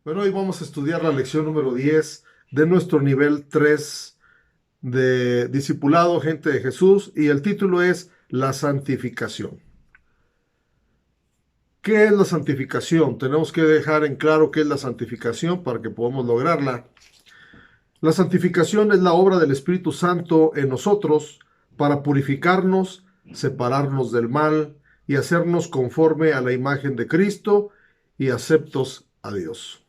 Bueno, hoy vamos a estudiar la lección número 10 de nuestro nivel 3 de Discipulado, Gente de Jesús, y el título es La santificación. ¿Qué es la santificación? Tenemos que dejar en claro qué es la santificación para que podamos lograrla. La santificación es la obra del Espíritu Santo en nosotros para purificarnos, separarnos del mal y hacernos conforme a la imagen de Cristo y aceptos a Dios.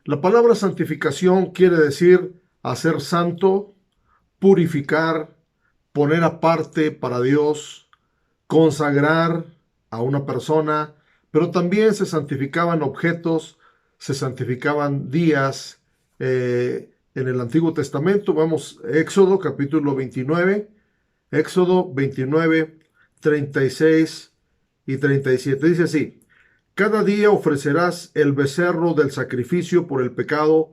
La palabra santificación quiere decir hacer santo, purificar, poner aparte para Dios, consagrar a una persona, pero también se santificaban objetos, se santificaban días. En el Antiguo Testamento, vamos, Éxodo capítulo 29, Éxodo 29, 36 y 37. Dice así: cada día ofrecerás el becerro del sacrificio por el pecado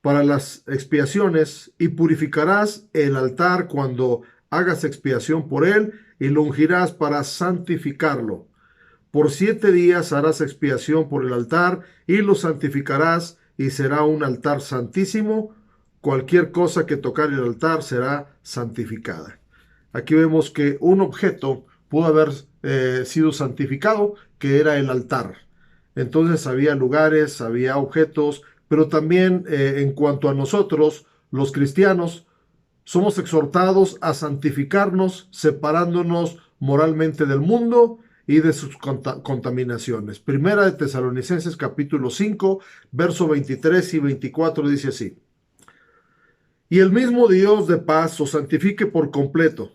para las expiaciones y purificarás el altar cuando hagas expiación por él y lo ungirás para santificarlo. Por 7 días harás expiación por el altar y lo santificarás y será un altar santísimo. Cualquier cosa que tocar el altar será santificada. Aquí vemos que un objeto pudo haber sido santificado, que era el altar. Entonces había lugares, había objetos, pero también en cuanto a nosotros, los cristianos, somos exhortados a santificarnos, separándonos moralmente del mundo y de sus contaminaciones. Primera de Tesalonicenses capítulo 5, verso 23 y 24 dice así: y el mismo Dios de paz os santifique por completo,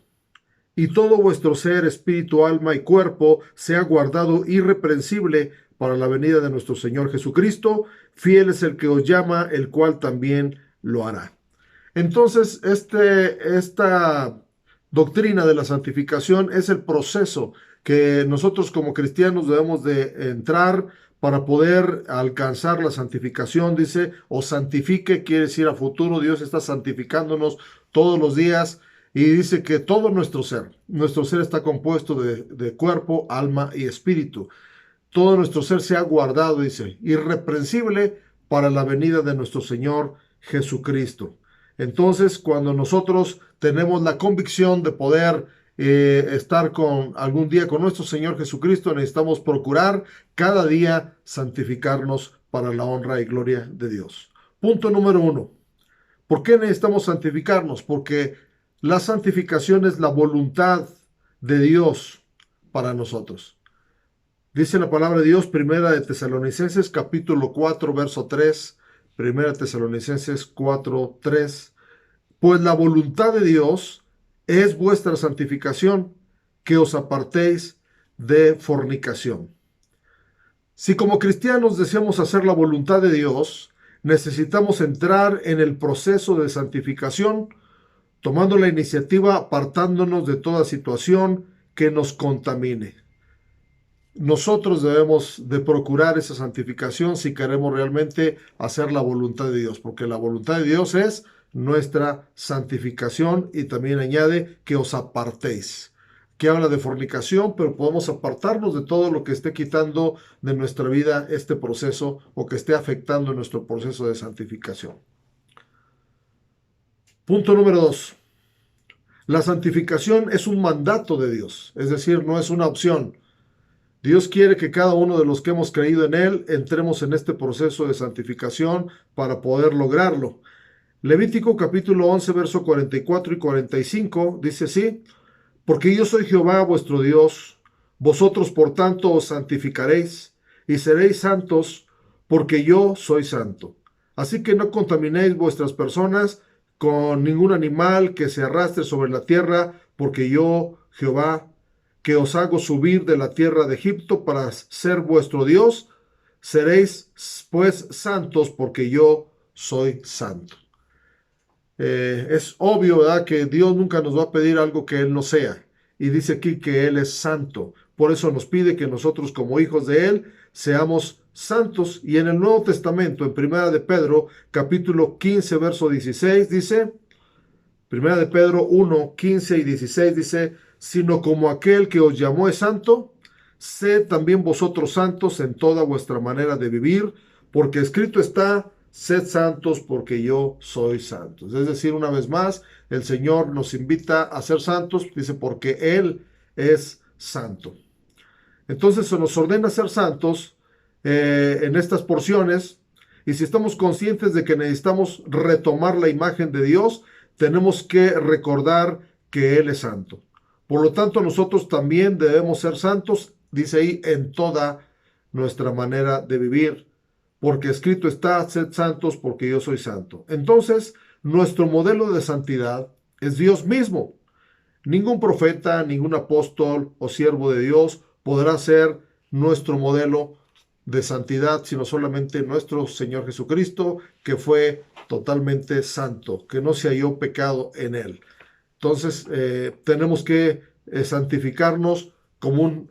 y todo vuestro ser, espíritu, alma y cuerpo sea guardado irreprensible para la venida de nuestro Señor Jesucristo. Fiel es el que os llama, el cual también lo hará. Entonces, esta doctrina de la santificación es el proceso que nosotros como cristianos debemos de entrar para poder alcanzar la santificación. Dice, o santifique, quiere decir a futuro, Dios está santificándonos todos los días. Y dice que todo nuestro ser está compuesto de cuerpo, alma y espíritu. Todo nuestro ser se ha guardado, dice, irreprensible para la venida de nuestro Señor Jesucristo. Entonces, cuando nosotros tenemos la convicción de poder estar algún día con nuestro Señor Jesucristo, necesitamos procurar cada día santificarnos para la honra y gloria de Dios. Punto número 1. ¿Por qué necesitamos santificarnos? Porque la santificación es la voluntad de Dios para nosotros. Dice la palabra de Dios, Primera de Tesalonicenses, capítulo 4, verso 3. Primera de Tesalonicenses 4, 3. Pues la voluntad de Dios es vuestra santificación, que os apartéis de fornicación. Si como cristianos deseamos hacer la voluntad de Dios, necesitamos entrar en el proceso de santificación, tomando la iniciativa, apartándonos de toda situación que nos contamine. Nosotros debemos de procurar esa santificación si queremos realmente hacer la voluntad de Dios, porque la voluntad de Dios es nuestra santificación, y también añade que os apartéis, que habla de fornicación, pero podemos apartarnos de todo lo que esté quitando de nuestra vida este proceso o que esté afectando nuestro proceso de santificación. Punto número 2. La santificación es un mandato de Dios, es decir, no es una opción. Dios quiere que cada uno de los que hemos creído en Él entremos en este proceso de santificación para poder lograrlo. Levítico capítulo 11, verso 44 y 45 dice así: porque yo soy Jehová vuestro Dios, vosotros por tanto os santificaréis y seréis santos, porque yo soy santo. Así que no contaminéis vuestras personas con ningún animal que se arrastre sobre la tierra, porque yo, Jehová, que os hago subir de la tierra de Egipto para ser vuestro Dios, seréis pues santos, porque yo soy santo. Es obvio, ¿verdad?, que Dios nunca nos va a pedir algo que Él no sea. Y dice aquí que Él es santo. Por eso nos pide que nosotros como hijos de Él seamos santos. Y en el Nuevo Testamento, en Primera de Pedro, capítulo 15, verso 16, dice, Primera de Pedro 1, 15 y 16 dice: sino como aquel que os llamó es santo, sed también vosotros santos en toda vuestra manera de vivir, porque escrito está, sed santos porque yo soy santo. Es decir, una vez más, el Señor nos invita a ser santos, dice, porque Él es santo. Entonces se nos ordena ser santos en estas porciones, y si estamos conscientes de que necesitamos retomar la imagen de Dios, tenemos que recordar que Él es santo. Por lo tanto, nosotros también debemos ser santos, dice ahí, en toda nuestra manera de vivir, porque escrito está, sed santos porque yo soy santo. Entonces, nuestro modelo de santidad es Dios mismo. Ningún profeta, ningún apóstol o siervo de Dios podrá ser nuestro modelo de santidad, sino solamente nuestro Señor Jesucristo, que fue totalmente santo, que no se halló pecado en él. Entonces, tenemos que santificarnos como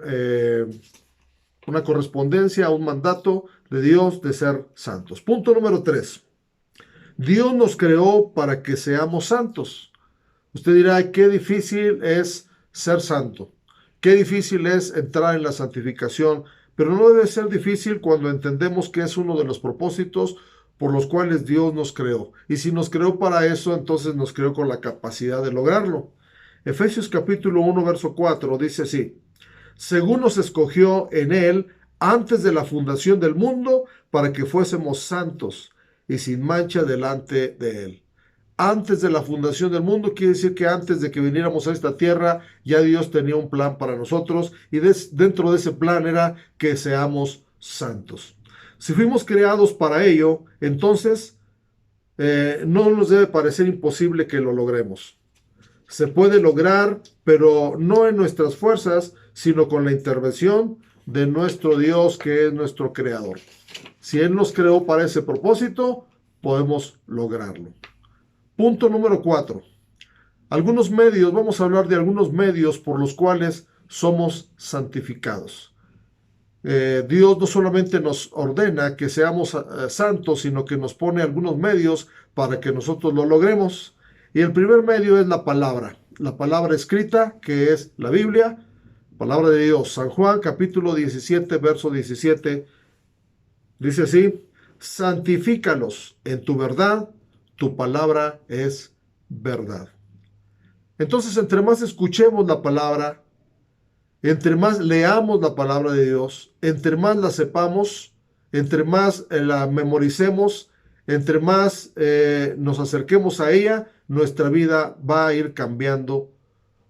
una correspondencia, un mandato de Dios de ser santos. Punto número 3. Dios nos creó para que seamos santos. Usted dirá, qué difícil es ser santo, qué difícil es entrar en la santificación, pero no debe ser difícil cuando entendemos que es uno de los propósitos por los cuales Dios nos creó. Y si nos creó para eso, entonces nos creó con la capacidad de lograrlo. Efesios capítulo 1, verso 4 dice así: según nos escogió en Él antes de la fundación del mundo, para que fuésemos santos y sin mancha delante de Él. Antes de la fundación del mundo quiere decir que antes de que viniéramos a esta tierra, ya Dios tenía un plan para nosotros, y dentro de ese plan era que seamos santos. Si fuimos creados para ello, entonces no nos debe parecer imposible que lo logremos. Se puede lograr, pero no en nuestras fuerzas, sino con la intervención de nuestro Dios, que es nuestro creador. Si Él nos creó para ese propósito, podemos lograrlo. Punto número 4. Algunos medios, vamos a hablar de algunos medios por los cuales somos santificados. Dios no solamente nos ordena que seamos santos, sino que nos pone algunos medios para que nosotros lo logremos. Y el primer medio es la palabra escrita, que es la Biblia, palabra de Dios. San Juan capítulo 17, verso 17, dice así: santifícalos en tu verdad, tu palabra es verdad. Entonces, entre más escuchemos la palabra, entre más leamos la palabra de Dios, entre más la sepamos, entre más la memoricemos, entre más nos acerquemos a ella, nuestra vida va a ir cambiando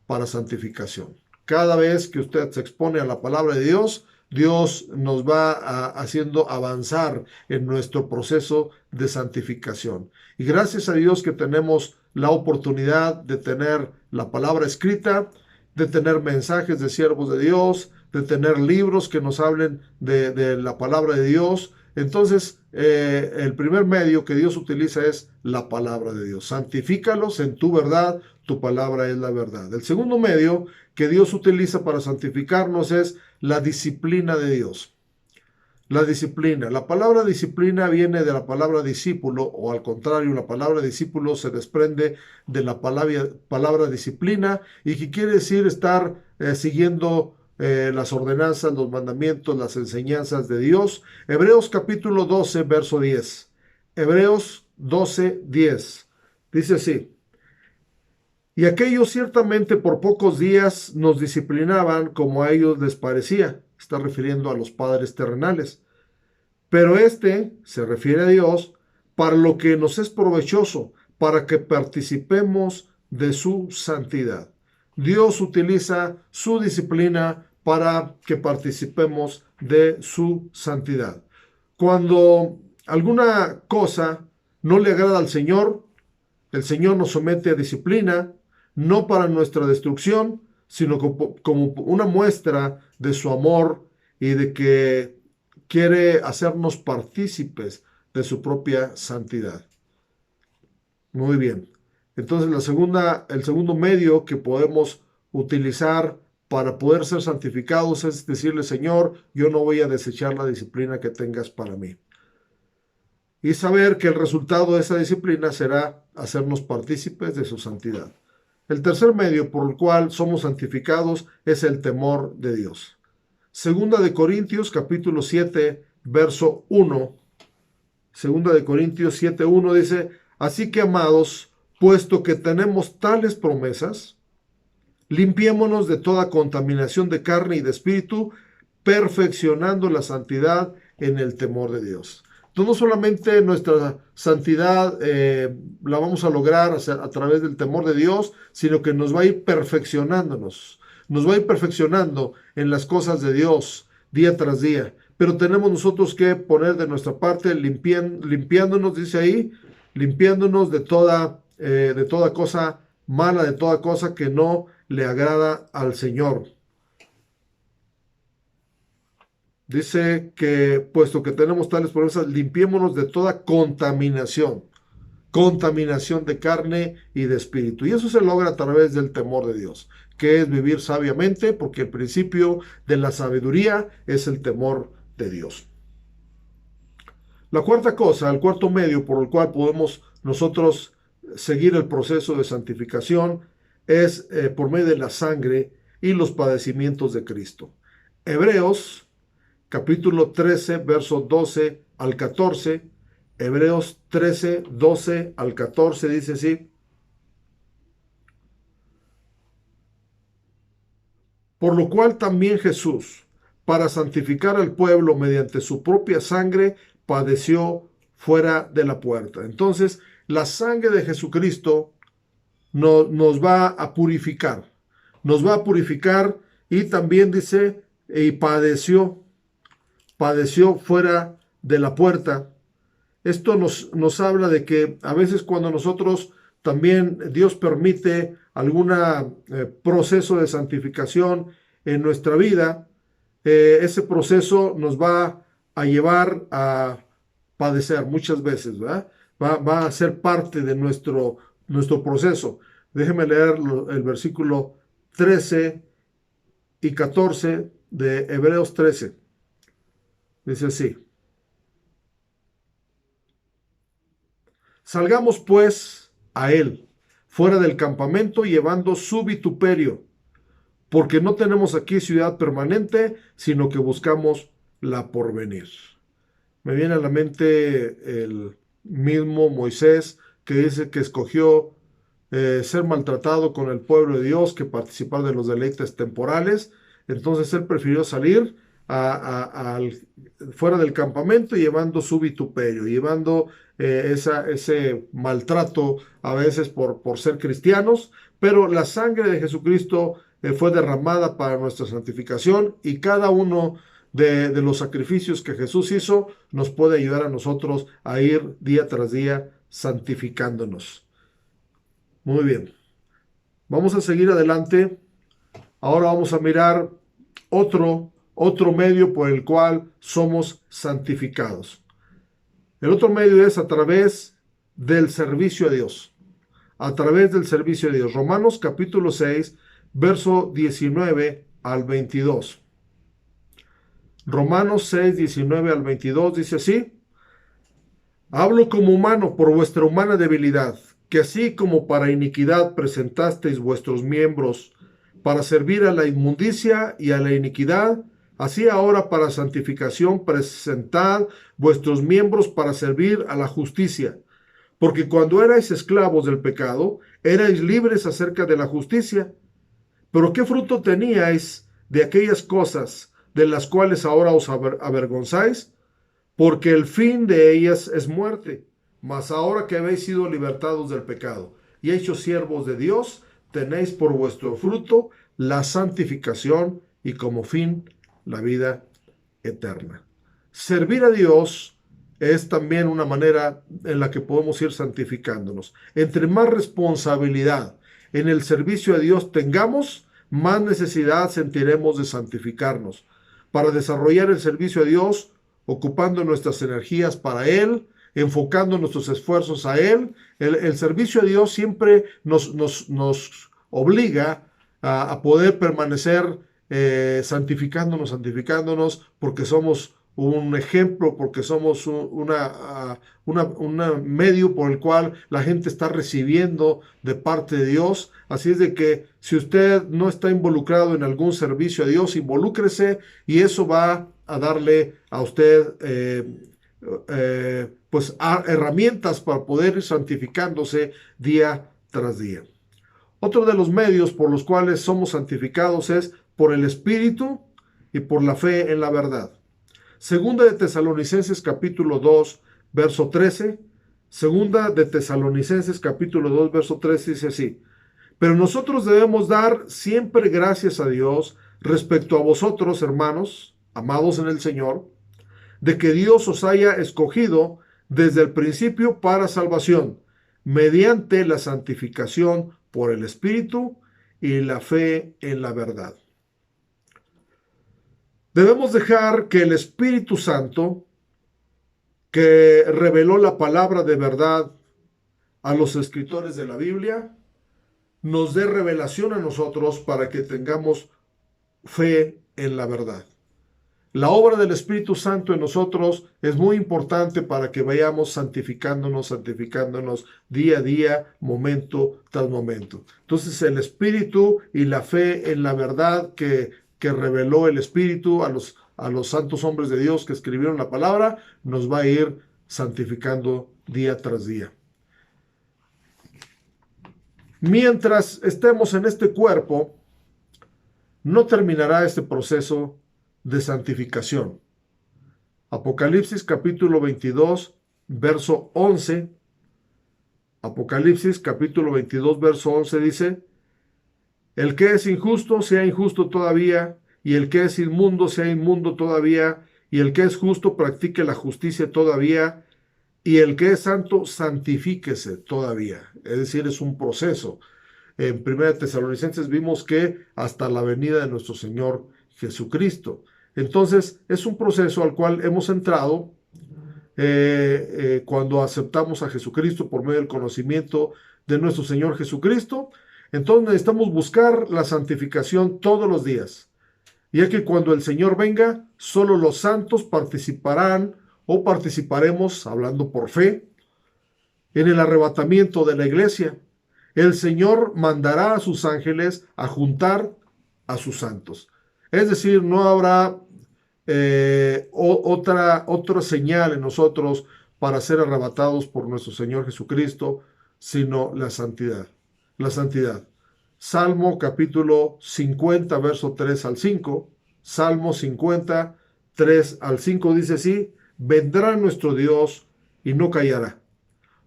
para santificación. Cada vez que usted se expone a la palabra de Dios, Dios nos va haciendo avanzar en nuestro proceso de santificación. Y gracias a Dios que tenemos la oportunidad de tener la palabra escrita, de tener mensajes de siervos de Dios, de tener libros que nos hablen de la palabra de Dios. Entonces, el primer medio que Dios utiliza es la palabra de Dios. Santifícalos en tu verdad, tu palabra es la verdad. El segundo medio que Dios utiliza para santificarnos es la disciplina de Dios. La disciplina. La palabra disciplina viene de la palabra discípulo, o al contrario, la palabra discípulo se desprende de la palabra disciplina, y que quiere decir estar siguiendo las ordenanzas, los mandamientos, las enseñanzas de Dios. Hebreos capítulo 12, verso 10. Hebreos 12, 10. Dice así: y aquellos ciertamente por pocos días nos disciplinaban como a ellos les parecía. Está refiriendo a los padres terrenales. Pero este, se refiere a Dios, para lo que nos es provechoso, para que participemos de su santidad. Dios utiliza su disciplina para que participemos de su santidad. Cuando alguna cosa no le agrada al Señor, el Señor nos somete a disciplina, no para nuestra destrucción, sino como una muestra de su amor y de que quiere hacernos partícipes de su propia santidad. Muy bien. Entonces, el segundo medio que podemos utilizar para poder ser santificados es decirle: Señor, yo no voy a desechar la disciplina que tengas para mí. Y saber que el resultado de esa disciplina será hacernos partícipes de su santidad. El tercer medio por el cual somos santificados es el temor de Dios. Segunda de Corintios capítulo 7, verso 1. Segunda de Corintios 7:1 dice, así que amados, puesto que tenemos tales promesas, limpiémonos de toda contaminación de carne y de espíritu, perfeccionando la santidad en el temor de Dios. Entonces, no solamente nuestra santidad la vamos a lograr a través del temor de Dios, sino que nos va a ir perfeccionándonos, nos va a ir perfeccionando en las cosas de Dios día tras día. Pero tenemos nosotros que poner de nuestra parte, limpiándonos, dice ahí, limpiándonos de toda cosa mala, de toda cosa que no le agrada al Señor. Dice que, puesto que tenemos tales promesas, limpiémonos de toda contaminación de carne y de espíritu. Y eso se logra a través del temor de Dios, que es vivir sabiamente, porque el principio de la sabiduría es el temor de Dios. La cuarta cosa, el cuarto medio por el cual podemos nosotros seguir el proceso de santificación es por medio de la sangre y los padecimientos de Cristo. Hebreos capítulo 13, verso 12 al 14, Hebreos 13, 12 al 14 dice así, por lo cual también Jesús, para santificar al pueblo mediante su propia sangre, padeció fuera de la puerta. Entonces, la sangre de Jesucristo nos va a purificar, y también dice, y padeció fuera de la puerta. Esto nos habla de que a veces cuando nosotros también Dios permite algún proceso de santificación en nuestra vida, ese proceso nos va a llevar a padecer muchas veces, ¿verdad? Va a ser parte de nuestro proceso. Déjeme leer el versículo 13 y 14 de Hebreos 13. Dice así. Salgamos pues a él, fuera del campamento, llevando su vituperio, porque no tenemos aquí ciudad permanente, sino que buscamos la porvenir. Me viene a la mente el mismo Moisés, que dice que escogió ser maltratado con el pueblo de Dios que participar de los deleites temporales. Entonces él prefirió salir fuera del campamento llevando su vituperio, llevando ese maltrato a veces por ser cristianos, pero la sangre de Jesucristo fue derramada para nuestra santificación, y cada uno de los sacrificios que Jesús hizo nos puede ayudar a nosotros a ir día tras día santificándonos. Muy bien, vamos a seguir adelante. Ahora vamos a mirar otro medio por el cual somos santificados. El otro medio es a través del servicio a Dios. A través del servicio a Dios. Romanos capítulo 6, verso 19 al 22. Romanos 6, 19 al 22 dice así. Hablo como humano por vuestra humana debilidad, que así como para iniquidad presentasteis vuestros miembros para servir a la inmundicia y a la iniquidad, así ahora para santificación presentad vuestros miembros para servir a la justicia. Porque cuando erais esclavos del pecado, erais libres acerca de la justicia. Pero ¿qué fruto teníais de aquellas cosas de las cuales ahora os avergonzáis? Porque el fin de ellas es muerte. Mas ahora que habéis sido libertados del pecado y hechos siervos de Dios, tenéis por vuestro fruto la santificación y como fin la vida eterna. Servir a Dios es también una manera en la que podemos ir santificándonos. Entre más responsabilidad en el servicio a Dios tengamos, más necesidad sentiremos de santificarnos. Para desarrollar el servicio a Dios, ocupando nuestras energías para Él, enfocando nuestros esfuerzos a Él, el servicio a Dios siempre nos obliga a poder permanecer santificándonos, porque somos un ejemplo, porque somos un medio por el cual la gente está recibiendo de parte de Dios. Así es de que si usted no está involucrado en algún servicio a Dios, involúcrese, y eso va a darle a usted herramientas para poder ir santificándose día tras día. Otro de los medios por los cuales somos santificados es por el Espíritu y por la fe en la verdad. Segunda de Tesalonicenses capítulo 2, verso 13. Segunda de Tesalonicenses capítulo 2, verso 13 dice así: pero nosotros debemos dar siempre gracias a Dios respecto a vosotros, hermanos, amados en el Señor, de que Dios os haya escogido desde el principio para salvación, mediante la santificación por el Espíritu y la fe en la verdad. Debemos dejar que el Espíritu Santo, que reveló la palabra de verdad a los escritores de la Biblia, nos dé revelación a nosotros para que tengamos fe en la verdad. La obra del Espíritu Santo en nosotros es muy importante para que vayamos santificándonos día a día, momento tras momento. Entonces el Espíritu y la fe en la verdad que reveló el Espíritu a los santos hombres de Dios que escribieron la palabra, nos va a ir santificando día tras día. Mientras estemos en este cuerpo, no terminará este proceso de santificación. Apocalipsis capítulo 22, verso 11. Apocalipsis capítulo 22, verso 11 dice: el que es injusto sea injusto todavía, y el que es inmundo sea inmundo todavía, y el que es justo practique la justicia todavía, y el que es santo santifíquese todavía. Es decir, es un proceso. En 1 Tesalonicenses vimos que hasta la venida de nuestro Señor Jesucristo. Entonces, es un proceso al cual hemos entrado cuando aceptamos a Jesucristo por medio del conocimiento de nuestro Señor Jesucristo. Entonces necesitamos buscar la santificación todos los días, ya que cuando el Señor venga, solo los santos participarán o participaremos, hablando por fe, en el arrebatamiento de la iglesia. El Señor mandará a sus ángeles a juntar a sus santos. Es decir, no habrá otra señal en nosotros para ser arrebatados por nuestro Señor Jesucristo, sino la santidad. La santidad. Salmo capítulo 50, verso 3 al 5. Salmo 50, 3 al 5 dice así: vendrá nuestro Dios y no callará.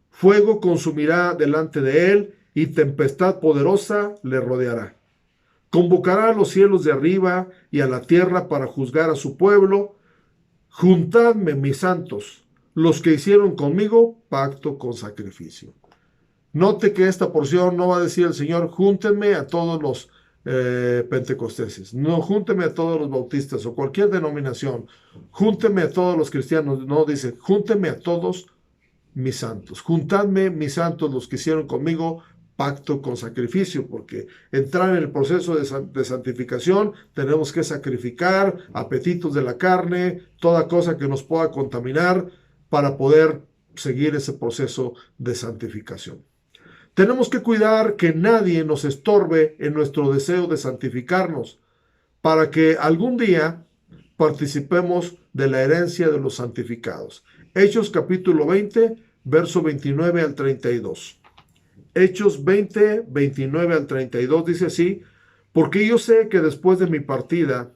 Fuego consumirá delante de él y tempestad poderosa le rodeará. Convocará a los cielos de arriba y a la tierra para juzgar a su pueblo. Juntadme, mis santos, los que hicieron conmigo pacto con sacrificio. Note que esta porción no va a decir el Señor: júntenme a todos los pentecosteses, no, júntenme a todos los bautistas o cualquier denominación, júntenme a todos los cristianos. No, dice: júntenme a todos mis santos, juntadme, mis santos, los que hicieron conmigo pacto con sacrificio, porque entrar en el proceso de santificación tenemos que sacrificar apetitos de la carne, toda cosa que nos pueda contaminar para poder seguir ese proceso de santificación. Tenemos que cuidar que nadie nos estorbe en nuestro deseo de santificarnos, para que algún día participemos de la herencia de los santificados. Hechos capítulo 20, verso 29 al 32. Hechos 20, 29 al 32 dice así: porque yo sé que después de mi partida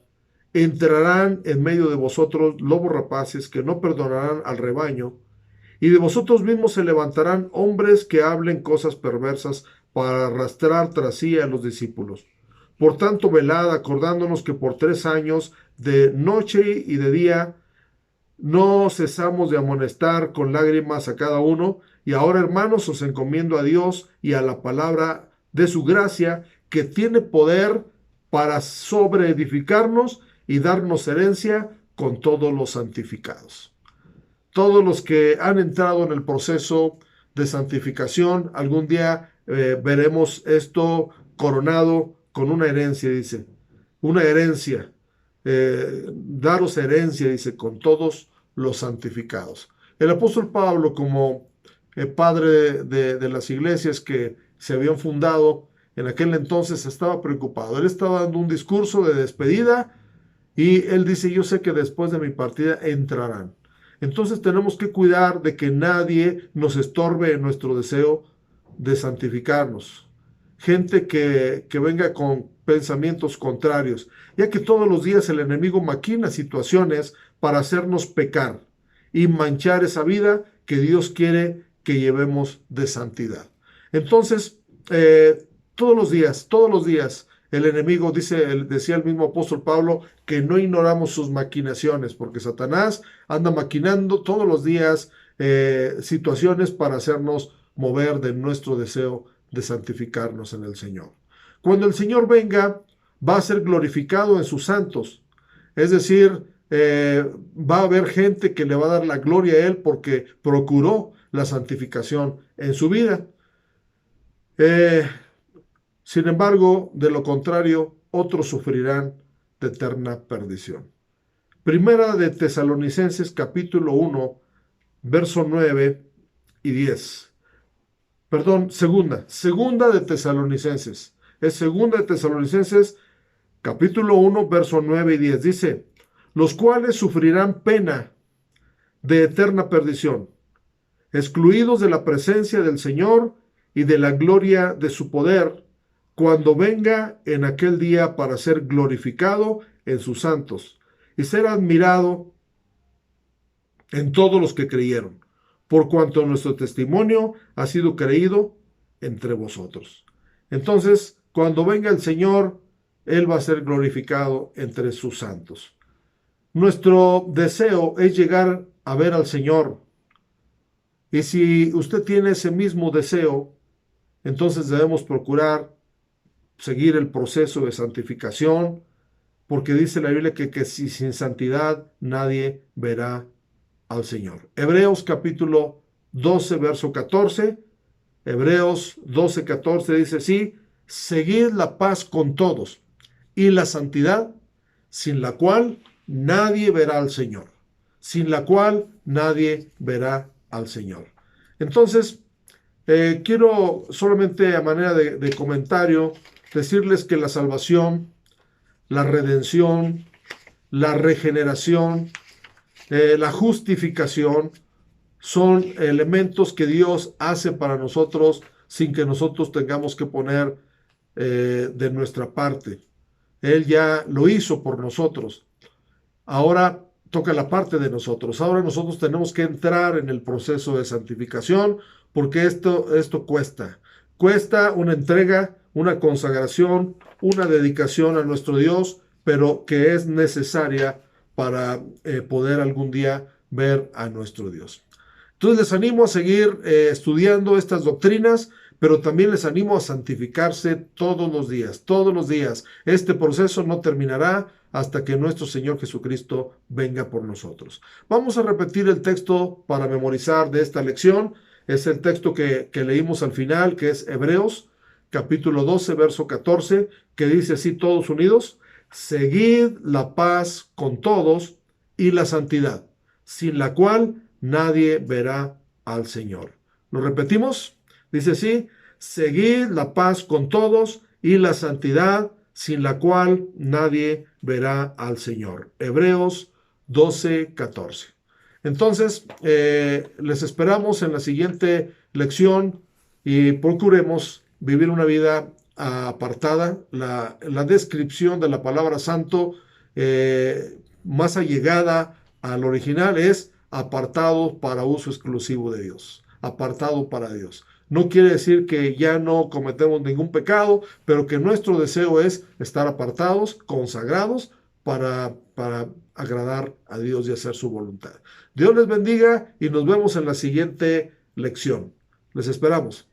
entrarán en medio de vosotros lobos rapaces que no perdonarán al rebaño, y de vosotros mismos se levantarán hombres que hablen cosas perversas para arrastrar tras sí a los discípulos. Por tanto, velad, acordándonos que por 3 años, de noche y de día, no cesamos de amonestar con lágrimas a cada uno. Y ahora, hermanos, os encomiendo a Dios y a la palabra de su gracia, que tiene poder para sobreedificarnos y darnos herencia con todos los santificados. Todos los que han entrado en el proceso de santificación, algún día veremos esto coronado con una herencia, dice. Una herencia. Daros herencia, dice, con todos los santificados. El apóstol Pablo, como padre de las iglesias que se habían fundado en aquel entonces, estaba preocupado. Él estaba dando un discurso de despedida y él dice: yo sé que después de mi partida entrarán. Entonces tenemos que cuidar de que nadie nos estorbe en nuestro deseo de santificarnos. Gente que venga con pensamientos contrarios, ya que todos los días el enemigo maquina situaciones para hacernos pecar y manchar esa vida que Dios quiere que llevemos de santidad. Entonces, todos los días, el enemigo decía el mismo apóstol Pablo, que no ignoramos sus maquinaciones, porque Satanás anda maquinando todos los días situaciones para hacernos mover de nuestro deseo de santificarnos en el Señor. Cuando el Señor venga, va a ser glorificado en sus santos. Es decir, va a haber gente que le va a dar la gloria a Él porque procuró la santificación en su vida. Sin embargo, de lo contrario, otros sufrirán de eterna perdición. Primera de Tesalonicenses capítulo 1, verso 9 y 10. Perdón, segunda de Tesalonicenses. Es segunda de Tesalonicenses capítulo 1, verso 9 y 10. Dice, los cuales sufrirán pena de eterna perdición, excluidos de la presencia del Señor y de la gloria de su poder, cuando venga en aquel día para ser glorificado en sus santos y ser admirado en todos los que creyeron, por cuanto nuestro testimonio ha sido creído entre vosotros. Entonces, cuando venga el Señor, Él va a ser glorificado entre sus santos. Nuestro deseo es llegar a ver al Señor. Y si usted tiene ese mismo deseo, entonces debemos procurar seguir el proceso de santificación, porque dice la Biblia que sin santidad nadie verá al Señor. Hebreos capítulo 12, verso 14. Hebreos 12, 14 dice así, seguid la paz con todos y la santidad, sin la cual nadie verá al Señor. Sin la cual nadie verá al Señor. Entonces, quiero solamente a manera de comentario decirles que la salvación, la redención, la regeneración, la justificación son elementos que Dios hace para nosotros sin que nosotros tengamos que poner de nuestra parte. Él ya lo hizo por nosotros. Ahora toca la parte de nosotros. Ahora nosotros tenemos que entrar en el proceso de santificación porque esto cuesta. Cuesta una entrega, una consagración, una dedicación a nuestro Dios, pero que es necesaria para poder algún día ver a nuestro Dios. Entonces les animo a seguir estudiando estas doctrinas, pero también les animo a santificarse todos los días, todos los días. Este proceso no terminará hasta que nuestro Señor Jesucristo venga por nosotros. Vamos a repetir el texto para memorizar de esta lección. Es el texto que leímos al final, que es Hebreos, capítulo 12, verso 14, que dice así todos unidos, seguid la paz con todos y la santidad, sin la cual nadie verá al Señor. ¿Lo repetimos? Dice así, seguid la paz con todos y la santidad, sin la cual nadie verá al Señor. Hebreos 12, 14. Entonces, les esperamos en la siguiente lección y procuremos vivir una vida apartada. La descripción de la palabra santo más allegada al original es apartado para uso exclusivo de Dios, apartado para Dios. No quiere decir que ya no cometemos ningún pecado, pero que nuestro deseo es estar apartados, consagrados para agradar a Dios y hacer su voluntad. Dios les bendiga y nos vemos en la siguiente lección. Les esperamos.